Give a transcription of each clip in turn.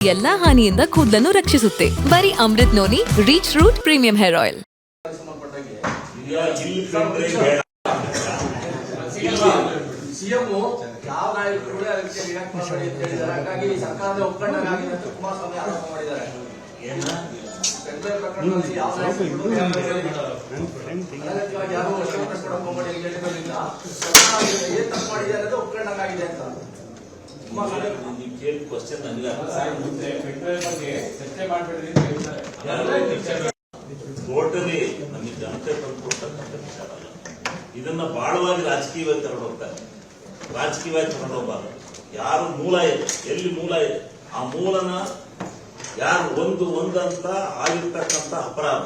ಎಲ್ಲಾ ಹಾನಿಯಿಂದ ಕೂದಲನ್ನು ರಕ್ಷಿಸುತ್ತೆ. ಬರೀ Amrut noni reach root premium hair oil. CM ಯಾವ ನಾಯಕರು ಕೂಡ ಅದಕ್ಕೆ ರಿಯಾಕ್ಟ್ ಮಾಡಬೇಡಿ ಅಂತ ಹೇಳಿದ್ದಾರೆ. ಹಾಗಾಗಿ ಸರ್ಕಾರದ ಒಪ್ಪಂದಕ್ಕಾಗಿದೆ ಅಂತ ಕುಮಾರಸ್ವಾಮಿ ಆರೋಪ ಮಾಡಿದ್ದಾರೆ. ಪೆನ್ಡ್ರೈವ್ ಪ್ರಕರಣದಲ್ಲಿ ಯಾವ ನಾಯಕರು ಯಾರು ವರ್ಷ ಕಟ್ಕೊಂಡು ಹೋಗಬೇಡಿ ಅಂತ ಹೇಳಿದ್ರಿಂದ ಸರ್ಕಾರ ಏನ್ ತಪ್ಪು ಮಾಡಿದೆ ಅನ್ನೋದು ಒಪ್ಪಂದಕ್ಕಾಗಿದೆ ಅಂತ ಟೋಟಲಿ ನಮಗೆ ಜನತೆ ತಂದುಕೊಡ್ತಕ್ಕಂಥ ವಿಚಾರ ಅಲ್ಲ. ಇದನ್ನ ಬಾಳವಾಗಿ ರಾಜಕೀಯವಾಗಿ ತಗೊಂಡೋಗ್ತಾರೆ. ರಾಜಕೀಯವಾಗಿ ತಗೊಂಡೋಗ್ಬಾರ್ದು. ಯಾರು ಮೂಲ ಇದೆ, ಎಲ್ಲಿ ಮೂಲ ಇದೆ, ಆ ಮೂಲನ ಯಾರು ಒಂದಂತ ಆಗಿರ್ತಕ್ಕಂಥ ಅಪರಾಧ.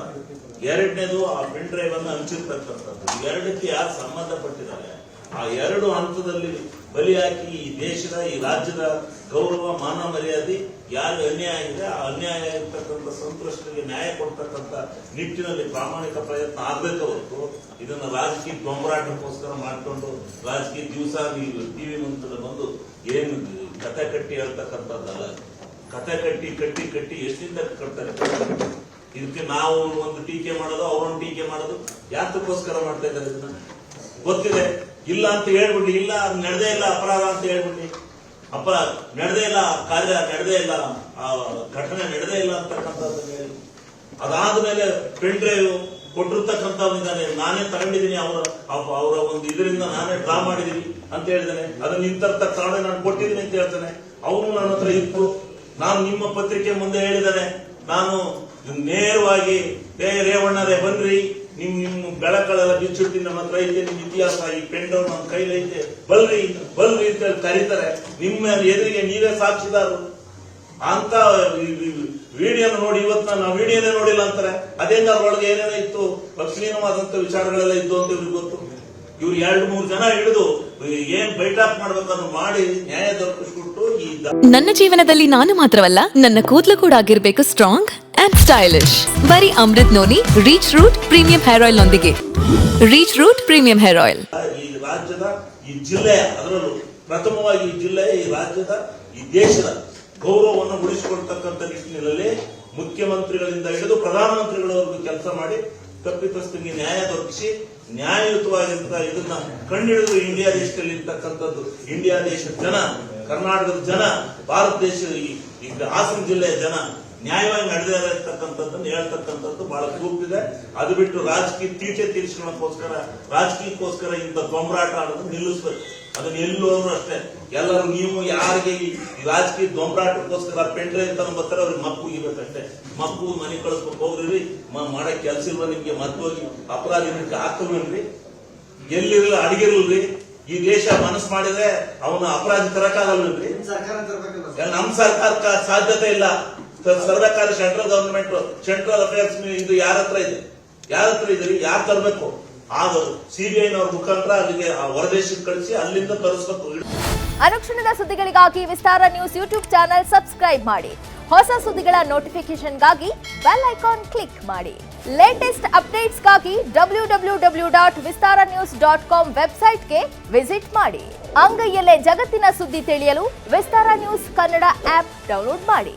ಎರಡನೇದು ಆ ಪೆನ್ ಡ್ರೈವ್ ಅನ್ನು ಹಂಚಿರ್ತಕ್ಕಂಥದ್ದು. ಎರಡಕ್ಕೆ ಯಾರು ಸಂಬಂಧಪಟ್ಟಿದ್ದಾರೆ ಆ ಎರಡು ಹಂತದಲ್ಲಿ ಬಲಿಯಾಗಿ ಈ ದೇಶದ ಈ ರಾಜ್ಯದ ಗೌರವ ಮಾನ ಮರ್ಯಾದೆ ಯಾರು ಅನ್ಯಾಯ ಇದೆ ಆ ಅನ್ಯಾಯ ಇರ್ತಕ್ಕಂಥ ಸಂತ್ರಸ್ತರಿಗೆ ನ್ಯಾಯ ಕೊಡ್ತಕ್ಕಂಥ ನಿಟ್ಟಿನಲ್ಲಿ ಪ್ರಾಮಾಣಿಕ ಪ್ರಯತ್ನ ಆಗ್ಬೇಕು ಹೊರತು ಇದನ್ನ ರಾಜಕೀಯ ದೊಂಬರಾಟಕ್ಕೋಸ್ಕರ ಮಾಡಿಕೊಂಡು ರಾಜಕೀಯ ದಿವಸ ನೀವು ಟಿವಿ ಮುಂದೆ ಬಂದು ಏನು ಕತೆ ಕಟ್ಟಿ ಹೇಳ್ತಕ್ಕಂಥದ್ದಲ್ಲ. ಕತೆ ಕಟ್ಟಿ ಎಷ್ಟಿಂದ ಕಟ್ತಾರೆ. ಇದಕ್ಕೆ ನಾವು ಒಂದು ಟೀಕೆ ಮಾಡೋದು, ಅವರೊಂದು ಟೀಕೆ ಮಾಡೋದು ಯಾತಕ್ಕೋಸ್ಕರ ಮಾಡ್ತಾ ಇದ್ದಾರೆ. ಇದನ್ನ ಗೊತ್ತಿದೆ ಇಲ್ಲ ಅಂತ ಹೇಳ್ಬಿಡಿ, ಇಲ್ಲ ನಡೆದೇ ಇಲ್ಲ ಅಪರಾಧ ಅಂತ ಹೇಳ್ಬಿಡಿ, ಅಪರಾಧ ನಡೆದೇ ಇಲ್ಲ, ಕಾರ್ಯ ನಡೆದೇ ಇಲ್ಲ, ಆ ಘಟನೆ ನಡೆದೇ ಇಲ್ಲ ಅಂತಕ್ಕಂಥದ್ದು ಹೇಳಿ ಅದಾದ್ಮೇಲೆ ಪೆನ್ ಡ್ರೈವ್ ಕೊಟ್ಟಿರ್ತಕ್ಕಂಥವನಿದ್ದಾನೆ, ನಾನೇ ತಗೊಂಡಿದ್ದೀನಿ, ಅವರ ಒಂದು ಇದರಿಂದ ನಾನೇ ಡ್ರಾ ಮಾಡಿದೀನಿ ಅಂತ ಹೇಳಿದಾನೆ. ಅದನ್ನ ನಿಂತರ್ಥ ಕಾರಣ ನಾನು ಕೊಟ್ಟಿದ್ದೀನಿ ಅಂತ ಹೇಳ್ತಾನೆ. ಅವನು ನನ್ನ ಹತ್ರ ಇತ್ತು, ನಾನು ನಿಮ್ಮ ಪತ್ರಿಕೆ ಮುಂದೆ ಹೇಳಿದ್ದಾನೆ, ನಾನು ನೇರವಾಗಿ ರೇವಣ್ಣರೇ ಬನ್ರಿ, ನಿಮ್ ಬೆಳಕಳೆಲ್ಲ ಬಿಚ್ಚಿಡ್ತೀನಿ, ನಮ್ಮ ಹತ್ರ ಐತೆ ನಿಮ್ ಇತಿಹಾಸ, ಈ ಪೆನ್ ಡ್ರೈವ್ ನಮ್ಮ ಕೈಲಿ ಐತೆ, ಬಲ್ರಿ ಅಂತ ಕರೀತಾರೆ. ನಿಮ್ಮ ಎದುರಿಗೆ ನೀವೇ ಸಾಕ್ಷಿದಾರರು ಅಂತ ವಿಡಿಯೋನ ನೋಡಿ ಇವತ್ತು ನಾನು ವಿಡಿಯೋನೇ ನೋಡಿಲ್ಲ ಅಂತಾರೆ. ಅದೇಂಗ ಅದ್ರೊಳಗೆ ಏನೇನೋ ಇತ್ತು, ಲಕ್ಷಣೀಯವಾದಂತ ವಿಚಾರಗಳೆಲ್ಲ ಇದ್ದು ಅಂತ ಇವ್ರಿಗೆ ಗೊತ್ತು. ಇವ್ರು 2-3 ಜನ ಹಿಡಿದು ಏನ್ ಬೈಟಾಪ್ ಮಾಡ್ಬೇಕನ್ನು ಮಾಡಿ ನ್ಯಾಯ ದೊರಕಿಸ್ಬಿಟ್ಟು ನನ್ನ ಜೀವನದಲ್ಲಿ ನಾನು ಮಾತ್ರವಲ್ಲ, ನನ್ನ ಕೂದಲು ಕೂಡ ಆಗಿರ್ಬೇಕು ಸ್ಟ್ರಾಂಗ್ ಅಂಡ್ ಸ್ಟೈಲಿಶ್. ಬರೀ Amrut noni reach root premium hair oil ನೊಂದಿಗೆ. Reach root premium hair oil ಈ ರಾಜ್ಯದ ಈ ಜಿಲ್ಲೆಯ, ಅದರಲ್ಲೂ ಪ್ರಥಮವಾಗಿ ಈ ಜಿಲ್ಲೆಯ, ಈ ರಾಜ್ಯದ, ಈ ದೇಶದ ಗೌರವವನ್ನು ಉಳಿಸಿಕೊಡ್ತಕ್ಕಂಥ ನಿಟ್ಟಿನಲ್ಲಿ ಮುಖ್ಯಮಂತ್ರಿಗಳಿಂದ ಹಿಡಿದು ಪ್ರಧಾನಮಂತ್ರಿಗಳವರೆಗೂ ಕೆಲಸ ಮಾಡಿ ತಪ್ಪಿತಸ್ಥರಿಗೆ ನ್ಯಾಯ ದೊರಕಿಸಿ ನ್ಯಾಯಯುತವಾಗಿರ್ತ ಇದನ್ನ ಕಂಡುಹಿಡಿದು ಇಂಡಿಯಾ ದೇಶದಲ್ಲಿ ಇರ್ತಕ್ಕಂಥದ್ದು, ಇಂಡಿಯಾ ದೇಶದ ಜನ, ಕರ್ನಾಟಕದ ಜನ, ಭಾರತ ದೇಶದ ಈ ಹಾಸನ ಜಿಲ್ಲೆಯ ಜನ ನ್ಯಾಯವಾಗಿ ನಡೆದೇ ಇರತಕ್ಕಂಥದ್ದನ್ನು ಹೇಳ್ತಕ್ಕಂಥದ್ದು ಬಹಳ ಗ್ರೂಪಿದೆ. ಅದು ಬಿಟ್ಟು ರಾಜಕೀಯ ತೀಟೆ ತೀರಿಸ್ಕೊಳ್ಳೋಕ್ಕೋಸ್ಕರ, ರಾಜಕೀಯಕ್ಕೋಸ್ಕರ ಇಂಥ ದೊಂಬರಾಟ ಆಡೋದು ನಿಲ್ಲಿಸ್ಬೇಕು. ಅದನ್ನ ಎಲ್ಲರೂ ಅಷ್ಟೇ, ಎಲ್ಲರೂ ನೀವು ಯಾರಿಗೆ ಈ ರಾಜಕೀಯ ದೊಂಬರಾಟಕ್ಕೋಸ್ಕರ ಪೆನ್ ಡ್ರೈವ್ ಅಂತ ಬರ್ತಾರೆ ಅವ್ರಿಗೆ ಮಕ್ಕು ಇರ್ಬೇಕಷ್ಟೇ. ಮಕ್ಕು ಮನೆ ಕಳಿಸ್ಬೇಕು, ಹೋಗ್ರಿ ಮಾಡಕ್ ಕೆಲ್ಸ ಇಲ್ವ ನಿಮ್ಗೆ, ಮತ್ತೋಗಿ ಅಪರಾಧಿ ಹಾಕಲ್ವೇನ್ರಿ, ಎಲ್ಲಿರಲ್ಲ ಅಡಿಗಿರ್ಲ್ರಿ. ಈ ದೇಶ ಮನಸ್ಸು ಮಾಡಿದ್ರೆ ಅವನು ಅಪರಾಧಿ ತರಕಾಗಲ್ವೇನ್ರಿ. ನಮ್ ಸರ್ಕಾರಕ್ಕೆ ಸಾಧ್ಯತೆ ಇಲ್ಲ. ಸರ್ಕಾರ ಸೆಂಟ್ರಲ್ ಗವರ್ಮೆಂಟ್, ಸೆಂಟ್ರಲ್ ಅಫೇರ್ಸ್ ಇದು ಯಾರ ಹತ್ರ ಇದೆ, ಯಾರು ತರಬೇಕು? ಆಗ ಸಿಬಿಐನವ್ರ ಮುಖಾಂತರ ಅಲ್ಲಿಗೆ ಹೊರದೇಶಕ್ಕೆ ಕಳಿಸಿ ಅಲ್ಲಿಂದ ತರಿಸ್ಬೇಕು. ಅನುಕ್ಷಣದ ಸುದ್ದಿಗಳಿಗಾಗಿ ವಿಸ್ತಾರ ನ್ಯೂಸ್ ಯೂಟ್ಯೂಬ್ ಚಾನೆಲ್ ಸಬ್ಸ್ಕ್ರೈಬ್ ಮಾಡಿ. ಹೊಸ ಸುದ್ದಿಗಳ ನೋಟಿಫಿಕೇಶನ್ಗಾಗಿ ಬೆಲ್ ಐಕಾನ್ ಕ್ಲಿಕ್ ಮಾಡಿ. ಲೇಟೆಸ್ಟ್ ಅಪ್ಡೇಟ್ಸ್ಗಾಗಿ www.vistaranews.com ವೆಬ್ಸೈಟ್ಗೆ ವಿಸಿಟ್ ಮಾಡಿ. ಅಂಗೈಯಲ್ಲೇ ಜಗತ್ತಿನ ಸುದ್ದಿ ತಿಳಿಯಲು ವಿಸ್ತಾರ ನ್ಯೂಸ್ ಕನ್ನಡ ಆಪ್ ಡೌನ್ಲೋಡ್ ಮಾಡಿ.